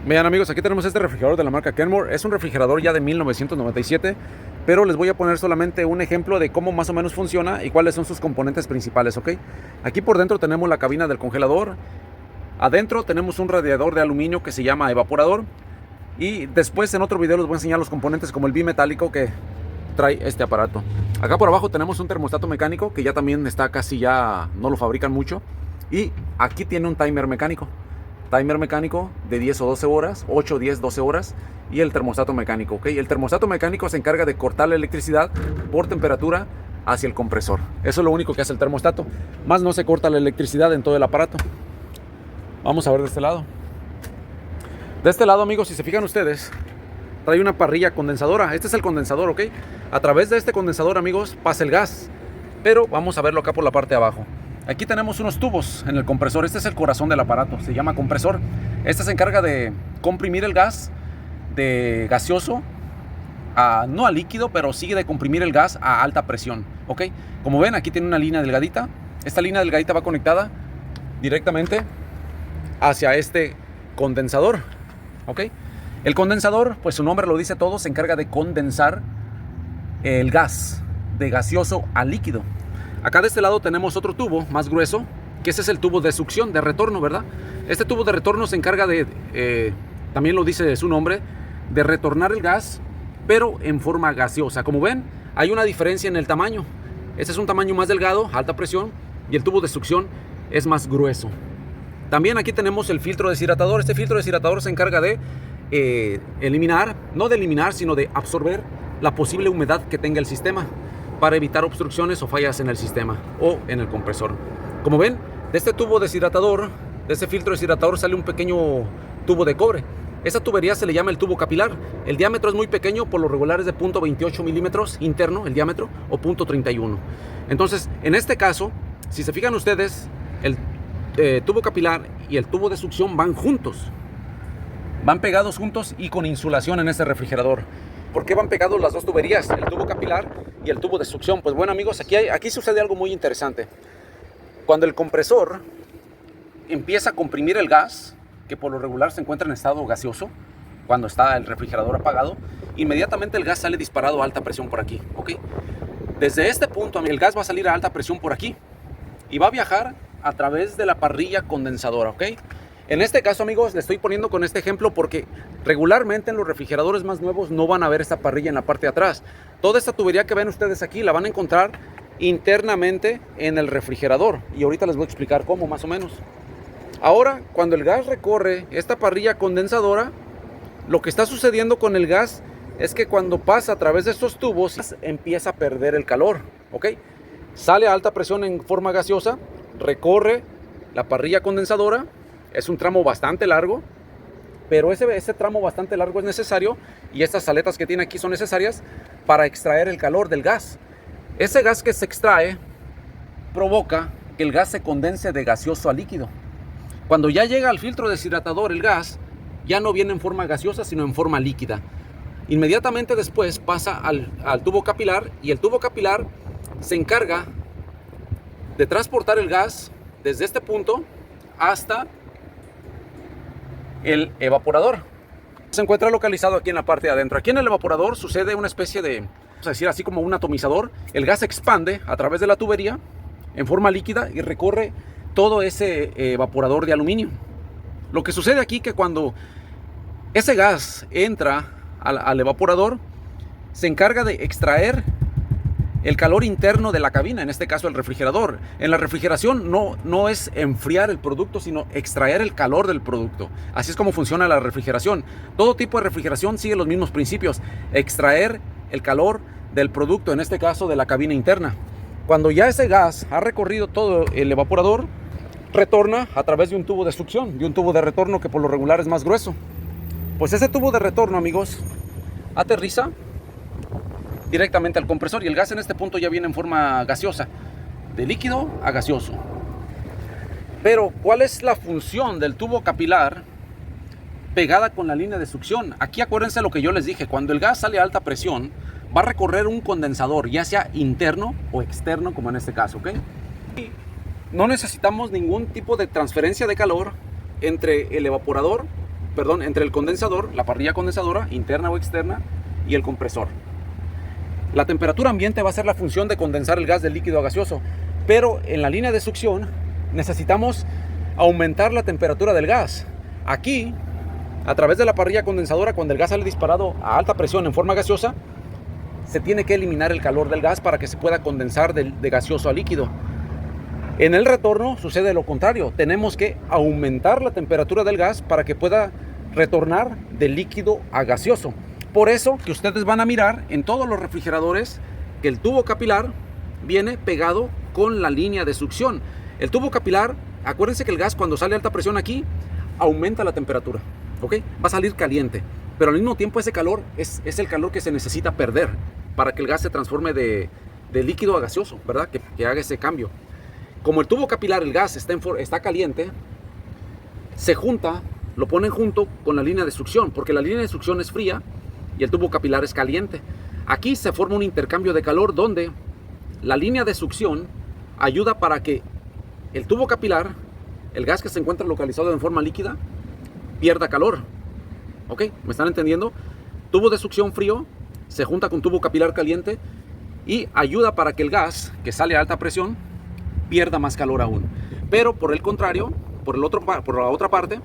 Vean amigos, aquí tenemos este refrigerador de la marca Kenmore. Es un refrigerador ya de 1997, pero les voy a poner solamente un ejemplo de cómo más o menos funciona y cuáles son sus componentes principales, ¿ok? Aquí por dentro tenemos la cabina del congelador. Adentro tenemos un radiador de aluminio que se llama evaporador. Y después en otro video les voy a enseñar los componentes como el bimetálico que trae este aparato. Acá por abajo tenemos un termostato mecánico que ya también está casi, ya no lo fabrican mucho. Y aquí tiene un timer mecánico. Timer mecánico de 10 o 12 horas, 8, 10, 12 horas, y el termostato mecánico, ¿ok? El termostato mecánico se encarga de cortar la electricidad por temperatura hacia el compresor. Eso es lo único que hace el termostato, más no se corta la electricidad en todo el aparato. Vamos a ver de este lado. De este lado, amigos, si se fijan ustedes, trae una parrilla condensadora. Este es el condensador, ¿ok? A través de este condensador, amigos, pasa el gas, pero vamos a verlo acá por la parte de abajo. Aquí tenemos unos tubos en el compresor. Este es el corazón del aparato, se llama compresor. Este se encarga de comprimir el gas de gaseoso no a líquido, pero sigue de comprimir el gas a alta presión, ¿ok? Como ven, aquí tiene una línea delgadita. Esta línea delgadita va conectada directamente hacia este condensador, ¿ok? El condensador, pues su nombre lo dice todo, se encarga de condensar el gas de gaseoso a líquido. Acá de este lado tenemos otro tubo más grueso, que ese es el tubo de succión, de retorno, ¿verdad? Este tubo de retorno se encarga de, también lo dice su nombre, de retornar el gas, pero en forma gaseosa. Como ven, hay una diferencia en el tamaño. Este es un tamaño más delgado, alta presión, y el tubo de succión es más grueso. También aquí tenemos el filtro deshidratador. Este filtro deshidratador se encarga de eliminar, no de eliminar, sino de absorber la posible humedad que tenga el sistema, para evitar obstrucciones o fallas en el sistema o en el compresor. Como ven, de este tubo deshidratador, de este filtro deshidratador, sale un pequeño tubo de cobre. Esta tubería se le llama el tubo capilar. El diámetro es muy pequeño, por lo regular es de 0.28 milímetros interno, el diámetro, o 0.31. Entonces, en este caso, si se fijan ustedes, el tubo capilar y el tubo de succión van juntos. Van pegados juntos y con insulación en este refrigerador. ¿Por qué van pegados las dos tuberías, el tubo capilar y el tubo de succión? Pues bueno, amigos, aquí sucede algo muy interesante. Cuando el compresor empieza a comprimir el gas, que por lo regular se encuentra en estado gaseoso, cuando está el refrigerador apagado, inmediatamente el gas sale disparado a alta presión por aquí, ¿ok? Desde este punto el gas va a salir a alta presión por aquí y va a viajar a través de la parrilla condensadora, ¿ok? En este caso, amigos, le estoy poniendo con este ejemplo porque regularmente en los refrigeradores más nuevos no van a ver esta parrilla en la parte de atrás. Toda esta tubería que ven ustedes aquí la van a encontrar internamente en el refrigerador. Y ahorita les voy a explicar cómo, más o menos. Ahora, cuando el gas recorre esta parrilla condensadora, lo que está sucediendo con el gas es que cuando pasa a través de estos tubos, empieza a perder el calor, ¿ok? Sale a alta presión en forma gaseosa, recorre la parrilla condensadora. Es un tramo bastante largo, pero ese tramo bastante largo es necesario, y estas aletas que tiene aquí son necesarias para extraer el calor del gas. Ese gas que se extrae provoca que el gas se condense de gaseoso a líquido. Cuando ya llega al filtro deshidratador, el gas ya no viene en forma gaseosa, sino en forma líquida. Inmediatamente después pasa al tubo capilar, y el tubo capilar se encarga de transportar el gas desde este punto hasta el evaporador. Se encuentra localizado aquí en la parte de adentro. Aquí en el evaporador sucede una especie de, vamos a decir así, como un atomizador. El gas se expande a través de la tubería en forma líquida y recorre todo ese evaporador de aluminio. Lo que sucede aquí es que cuando ese gas entra al evaporador, se encarga de extraer el calor interno de la cabina, en este caso el refrigerador. En la refrigeración no es enfriar el producto, sino extraer el calor del producto. Así es como funciona la refrigeración. Todo tipo de refrigeración sigue los mismos principios: extraer el calor del producto, en este caso de la cabina interna. Cuando ya ese gas ha recorrido todo el evaporador, retorna a través de un tubo de succión, de un tubo de retorno que por lo regular es más grueso. Pues ese tubo de retorno, amigos, aterriza directamente al compresor, y el gas en este punto ya viene en forma gaseosa, de líquido a gaseoso. Pero ¿cuál es la función del tubo capilar pegada con la línea de succión? Aquí acuérdense lo que yo les dije: cuando el gas sale a alta presión, va a recorrer un condensador, ya sea interno o externo, como en este caso, ¿ok? Y no necesitamos ningún tipo de transferencia de calor entre el evaporador entre el condensador, la parrilla condensadora, interna o externa, y el compresor. La temperatura ambiente va a ser la función de condensar el gas del líquido a gaseoso, pero en la línea de succión necesitamos aumentar la temperatura del gas. Aquí, a través de la parrilla condensadora, cuando el gas sale disparado a alta presión en forma gaseosa, se tiene que eliminar el calor del gas para que se pueda condensar de gaseoso a líquido. En el retorno sucede lo contrario, tenemos que aumentar la temperatura del gas para que pueda retornar de líquido a gaseoso. Por eso que ustedes van a mirar en todos los refrigeradores que el tubo capilar viene pegado con la línea de succión. El tubo capilar, acuérdense que el gas cuando sale a alta presión aquí, aumenta la temperatura, ¿ok? Va a salir caliente, pero al mismo tiempo ese calor es el calor que se necesita perder para que el gas se transforme de líquido a gaseoso, ¿verdad? Que haga ese cambio. Como el tubo capilar, el gas está caliente, se junta, lo ponen junto con la línea de succión, porque la línea de succión es fría y el tubo capilar es caliente. Aquí se forma un intercambio de calor donde la línea de succión ayuda para que el tubo capilar, el gas que se encuentra localizado en forma líquida, pierda calor. ¿Ok? ¿Me están entendiendo? Tubo de succión frío se junta con tubo capilar caliente y ayuda para que el gas que sale a alta presión pierda más calor aún. Pero por el contrario, por la otra parte,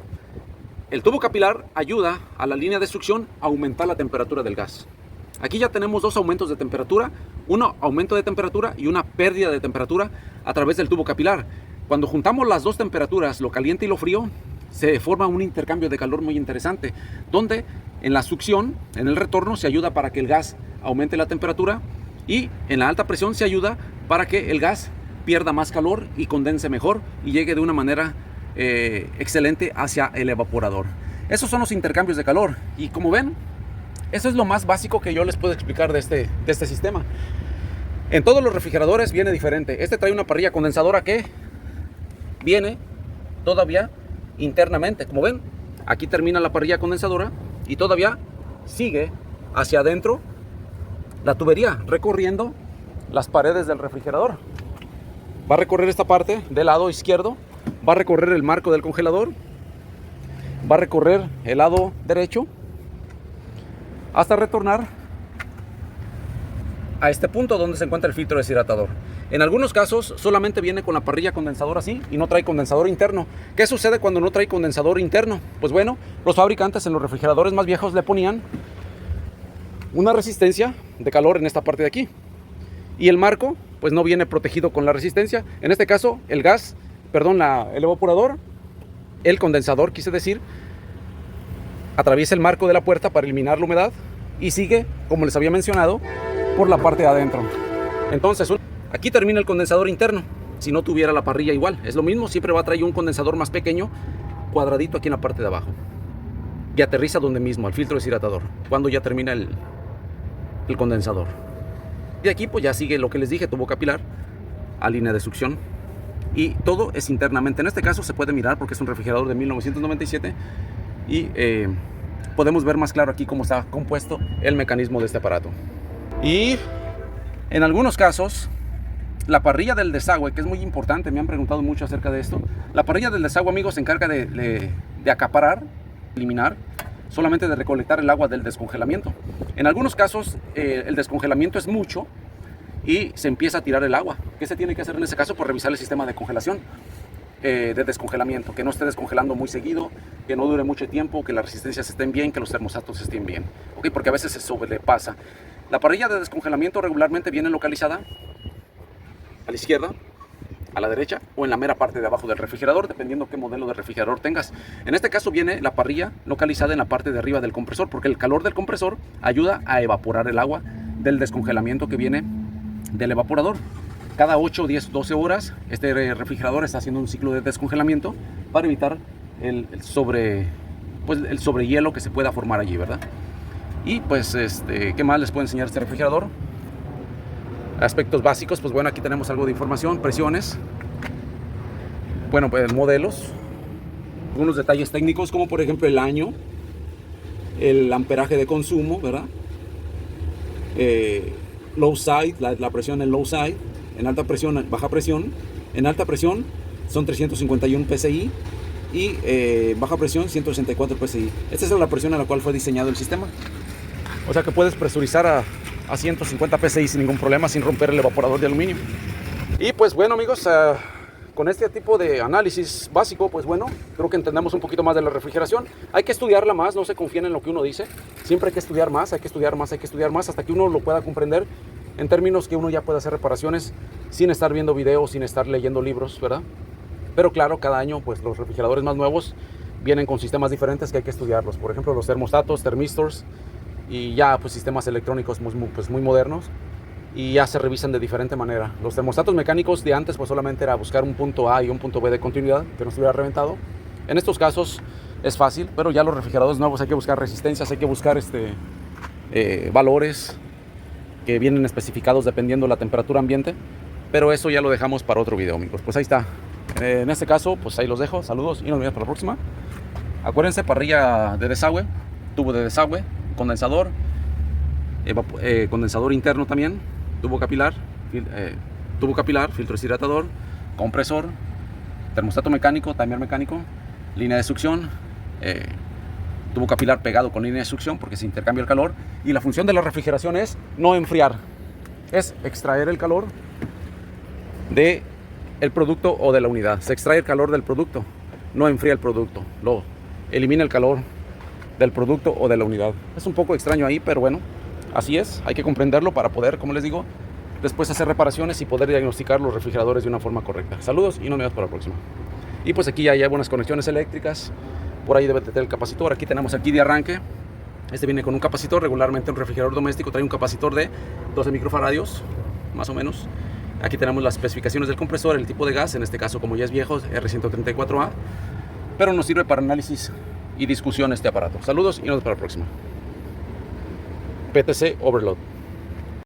el tubo capilar ayuda a la línea de succión a aumentar la temperatura del gas. Aquí ya tenemos dos aumentos de temperatura, un aumento de temperatura y una pérdida de temperatura a través del tubo capilar. Cuando juntamos las dos temperaturas, lo caliente y lo frío, se forma un intercambio de calor muy interesante, donde en la succión, en el retorno, se ayuda para que el gas aumente la temperatura y en la alta presión se ayuda para que el gas pierda más calor y condense mejor y llegue de una manera excelente hacia el evaporador. Esos son los intercambios de calor y como ven, eso es lo más básico que yo les puedo explicar de este sistema. En todos los refrigeradores viene diferente. Este trae una parrilla condensadora que viene todavía internamente. Como ven, aquí termina la parrilla condensadora y todavía sigue hacia adentro la tubería recorriendo las paredes del refrigerador. Va a recorrer esta parte del lado izquierdo, va a recorrer el marco del congelador, va a recorrer el lado derecho hasta retornar a este punto donde se encuentra el filtro deshidratador. En algunos casos solamente viene con la parrilla condensadora así y no trae condensador interno. ¿Qué sucede cuando no trae condensador interno? Pues bueno, los fabricantes en los refrigeradores más viejos le ponían una resistencia de calor en esta parte de aquí. Y el marco pues no viene protegido con la resistencia. En este caso el evaporador, el condensador quise decir, atraviesa el marco de la puerta para eliminar la humedad y sigue, como les había mencionado, por la parte de adentro. Entonces aquí termina el condensador interno. Si no tuviera la parrilla igual, es lo mismo, siempre va a traer un condensador más pequeño, cuadradito aquí en la parte de abajo. Y aterriza donde mismo, al filtro deshidratador, cuando ya termina el condensador. Y aquí pues ya sigue lo que les dije, tubo capilar a línea de succión. Y todo es internamente. En este caso se puede mirar porque es un refrigerador de 1997 y podemos ver más claro aquí cómo está compuesto el mecanismo de este aparato. Y en algunos casos la parrilla del desagüe, que es muy importante, me han preguntado mucho acerca de esto. La parrilla del desagüe, amigos, se encarga de acaparar, eliminar, solamente de recolectar el agua del descongelamiento. En algunos casos el descongelamiento es mucho y se empieza a tirar el agua. ¿Qué se tiene que hacer en ese caso? Pues revisar el sistema de congelación, de descongelamiento, que no esté descongelando muy seguido, que no dure mucho tiempo, que las resistencias estén bien, que los termostatos estén bien, ¿ok? Porque a veces se sobrepasa. La parrilla de descongelamiento regularmente viene localizada a la izquierda, a la derecha o en la mera parte de abajo del refrigerador, dependiendo qué modelo de refrigerador tengas. En este caso viene la parrilla localizada en la parte de arriba del compresor, porque el calor del compresor ayuda a evaporar el agua del descongelamiento que viene del evaporador. Cada 8, 10, 12 horas este refrigerador está haciendo un ciclo de descongelamiento para evitar el sobrehielo que se pueda formar allí, ¿verdad? Y pues, ¿qué más les puedo enseñar este refrigerador? Aspectos básicos, pues bueno, aquí tenemos algo de información, presiones, bueno, pues modelos, algunos detalles técnicos como por ejemplo el año, el amperaje de consumo, ¿verdad? Low side, la presión en low side, en alta presión, baja presión. En alta presión son 351 psi y baja presión 164 PSI. Esta es la presión a la cual fue diseñado el sistema. O sea que puedes presurizar a 150 PSI sin ningún problema, sin romper el evaporador de aluminio. Y pues bueno, amigos, con este tipo de análisis básico, pues bueno, creo que entendemos un poquito más de la refrigeración. Hay que estudiarla más, no se confíen en lo que uno dice. Siempre hay que estudiar más, hay que estudiar más, hay que estudiar más hasta que uno lo pueda comprender en términos que uno ya pueda hacer reparaciones sin estar viendo videos, sin estar leyendo libros, ¿verdad? Pero claro, cada año pues los refrigeradores más nuevos vienen con sistemas diferentes que hay que estudiarlos. Por ejemplo, los termostatos, termistors y ya pues sistemas electrónicos muy modernos, y ya se revisan de diferente manera. Los termostatos mecánicos de antes pues solamente era buscar un punto A y un punto B de continuidad que no estuviera reventado. En estos casos es fácil, pero ya los refrigeradores nuevos hay que buscar resistencias, hay que buscar valores que vienen especificados dependiendo de la temperatura ambiente, pero eso ya lo dejamos para otro video, amigos. Pues ahí está. En este caso, pues ahí los dejo. Saludos y nos vemos para la próxima. Acuérdense, parrilla de desagüe, tubo de desagüe, condensador, condensador interno también, tubo capilar, filtro deshidratador, compresor, termostato mecánico, timer mecánico, línea de succión, tubo capilar pegado con línea de succión porque se intercambia el calor. Y la función de la refrigeración es no enfriar, es extraer el calor del producto o de la unidad. Se extrae el calor del producto, no enfría el producto, lo elimina el calor del producto o de la unidad. Es un poco extraño ahí, pero bueno, así es. Hay que comprenderlo para poder, como les digo, después hacer reparaciones y poder diagnosticar los refrigeradores de una forma correcta. Saludos y nos vemos para la próxima. Y pues aquí ya hay buenas conexiones eléctricas. Por ahí debe tener el capacitor. Aquí tenemos aquí de arranque. Este viene con un capacitor. Regularmente un refrigerador doméstico trae un capacitor de 12 microfaradios, más o menos. Aquí tenemos las especificaciones del compresor, el tipo de gas, en este caso como ya es viejo, R134A, pero nos sirve para análisis y discusión este aparato. Saludos y nos vemos para la próxima. PTC Overload.